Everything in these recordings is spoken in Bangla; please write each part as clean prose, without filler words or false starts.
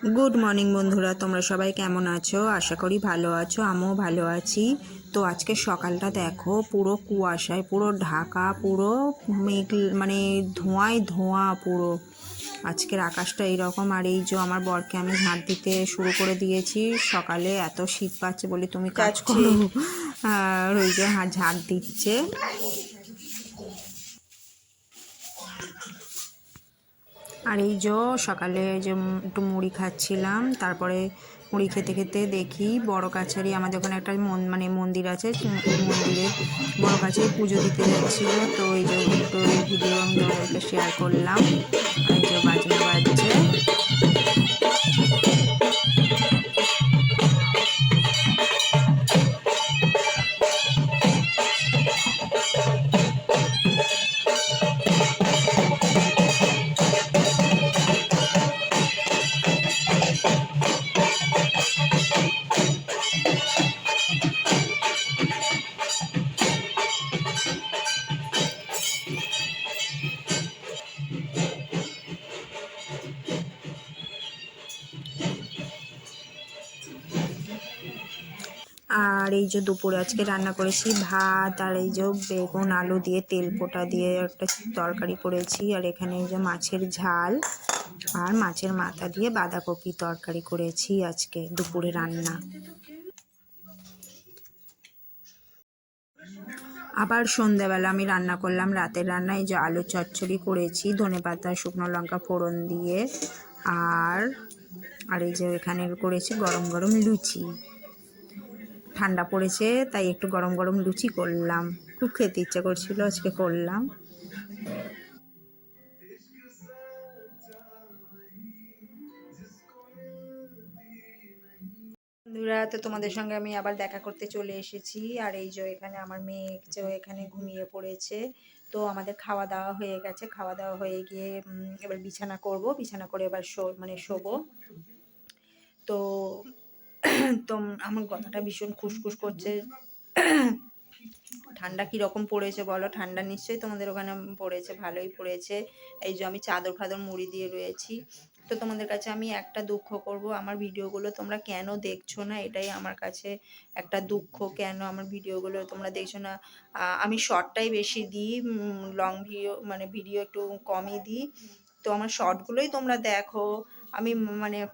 गुड मर्निंग बंधुरा तुम्हारा सबाई केमन आछो आशा करी भालो आछो आमिও भालो आছি। तो आज के सकालटा देखो पुरो कुयाशाय पुरो ढाका पुरो मेघ माने धोঁয়ায় धोঁয়া पुरो আজকের আকাশটা এইরকম। আর এই যে আমার বরকে আমি ঝাঁট দিতে শুরু করে দিয়েছি সকালে, এত শীত পাচ্ছে বলে তুমি কাজ করো। আর ওই যে ঝাঁট দিচ্ছে। আর এই যে সকালে যে একটু মুড়ি খাচ্ছিলাম, তারপরে মুড়ি খেতে খেতে দেখি বড় কাছারি আমাদের ওখানে একটা মন্দির আছে, মন্দিরে বড় কাছারি পুজো দিতে যাচ্ছিল। তো এই যে একটু ভিডিও আমি তোমাদেরকে শেয়ার করলাম। আর এই যে বাজনা বাজছে। আর এই যে দুপুরে আজকে রান্না করেছি ভাত, আর এই যে বেগুন আলু দিয়ে তেল পোটা দিয়ে একটা তরকারি করেছি। আর এখানে এই যে মাছের ঝাল আর মাছের মাথা দিয়ে বাঁধাকপি তরকারি করেছি আজকে দুপুরে রান্না। আবার সন্ধ্যাবেলা আমি রান্না করলাম রাতের রান্না। এই যে আলু চচ্চড়ি করেছি ধনেপাতা শুকনো লঙ্কা ফোড়ন দিয়ে। আর আর এই যে এখানে করেছি গরম গরম লুচি। ঠান্ডা পড়েছে তাই একটু গরম গরম লুচি করলাম, খুব খেতে ইচ্ছা করছিল আজকে করলাম। বন্ধুরা, তো তোমাদের সঙ্গে আমি আবার দেখা করতে চলে এসেছি। আর এই যে এখানে আমার মেয়ে যে এখানে ঘুমিয়ে পড়েছে। তো আমাদের খাওয়া দাওয়া হয়ে গেছে, খাওয়া দাওয়া হয়ে গিয়ে এবার বিছানা করব, বিছানা করে এবার শোবো। তো তো আমার গলাটা ভীষণ খুসখুস করছে। ঠান্ডা কীরকম পড়েছে বলো? ঠান্ডা নিশ্চয়ই তোমাদের ওখানে পড়েছে, ভালোই পড়েছে। এই যে আমি চাদর ফাদর মুড়ি দিয়ে রয়েছি। তো তোমাদের কাছে আমি একটা দুঃখ করব, আমার ভিডিওগুলো তোমরা কেন দেখছো না, এটাই আমার কাছে একটা দুঃখ। কেন আমার ভিডিওগুলো তোমরা দেখছো না? আমি শর্টটাই বেশি দিই, লং ভিডিও একটু কমই দিই। তো আমার শর্টগুলোই তোমরা দেখো। আমি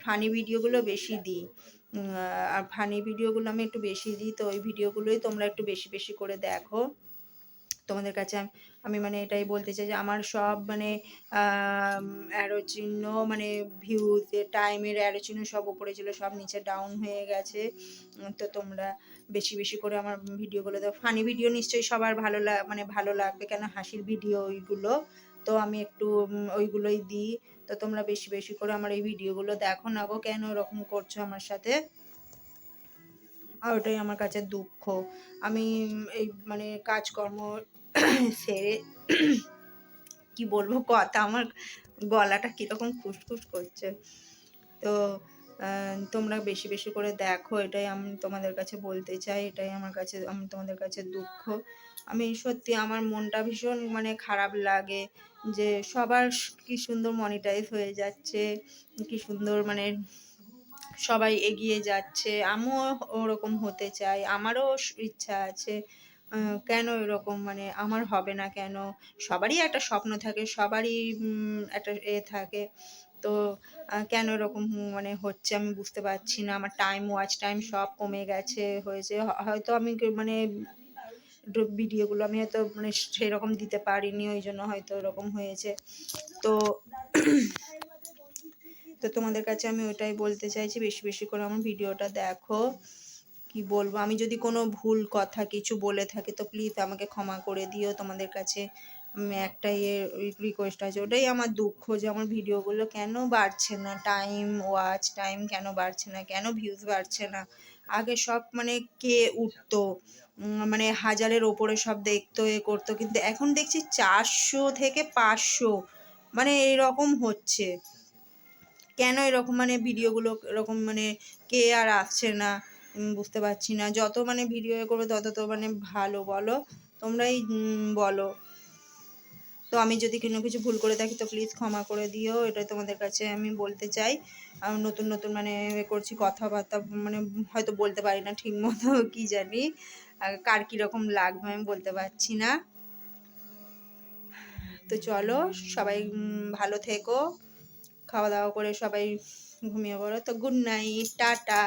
ফানি ভিডিওগুলো বেশি দিই। আর ফানি ভিডিওগুলো আমি একটু বেশি দিই, তো ওই ভিডিওগুলোই তোমরা একটু বেশি বেশি করে দেখো। তোমাদের কাছে আমি এটাই বলতে চাই যে আমার সব অ্যারো চিহ্ন ভিউতে টাইমের অ্যারো চিহ্ন সব উপরে ছিল, সব নিচে ডাউন হয়ে গেছে। তো তোমরা বেশি বেশি করে আমার ভিডিওগুলো দেখো। ফানি ভিডিও নিশ্চয়ই সবার ভালো লাগবে, কেন হাসির ভিডিও ওইগুলো। তো আমি একটু ওইগুলোই দিই। তো তোমরা বেশি বেশি করে আমার এই ভিডিওগুলো দেখো না গো, কেন এরকম করছো আমার সাথে? আর ওটাই আমার কাছে দুঃখ। আমি এই কাজকর্ম সেরে কি বলবো, কথা আমার গলাটা কীরকম খুসখুস করছে। তো তোমরা বেশি বেশি করে দেখো, এটাই আমি তোমাদের কাছে বলতে চাই। এটাই আমি তোমাদের কাছে দুঃখ। আমি সত্যি আমার মনটা ভীষণ খারাপ লাগে যে সবার কি সুন্দর মনিটাইজ হয়ে যাচ্ছে, কি সুন্দর সবাই এগিয়ে যাচ্ছে। আমিও ওরকম হতে চাই, আমারও ইচ্ছা আছে। কেন এরকম আমার হবে না কেন? সবারই একটা স্বপ্ন থাকে, সবারই একটা থাকে। তো কেন এরকম হচ্ছে আমি বুঝতে পারছি না। আমার ওয়াচ টাইম সব কমে গেছে হয়েছে। হয়তো আমি ভিডিওগুলো আমি হয়তো সেরকম দিতে পারিনি, ওই জন্য হয়তো এরকম হয়েছে। তো তো তোমাদের কাছে আমি ওটাই বলতে চাইছি, বেশি বেশি করে আমার ভিডিওটা দেখো। কি বলবো, আমি যদি কোনো ভুল কথা কিছু বলে থাকি তো প্লিজ আমাকে ক্ষমা করে দিও। তোমাদের কাছে একটাই রিকোয়েস্ট আছে, ওটাই আমার দুঃখ যে আমার ভিডিওগুলো কেন বাড়ছে না, ওয়াচ টাইম কেন বাড়ছে না, কেন ভিউজ বাড়ছে না। আগে সব কে উঠতো, হাজারের ওপরে সব দেখতো করতো, কিন্তু এখন দেখছি 400 থেকে 500 এরকম হচ্ছে। কেন এরকম ভিডিওগুলো এরকম কে আর আসছে না বুঝতে পারছি না। যত ভিডিও করবে তত তো ভালো, বলো তোমরাই বলো। তো আমি যদি কোনো কিছু ভুল করে থাকি তো প্লিজ ক্ষমা করে দিও, এটাই তোমাদের কাছে আমি বলতে চাই। নতুন নতুন মানে করছি কথাবার্তা, মানে হয়তো বলতে পারি না ঠিক মতো কী জানি, কার কীরকম লাগবে আমি বলতে পারছি না। তো চলো সবাই ভালো থেকো, খাওয়া দাওয়া করে সবাই ঘুমিয়ে পড়ো। তো গুড নাইট, টাটা।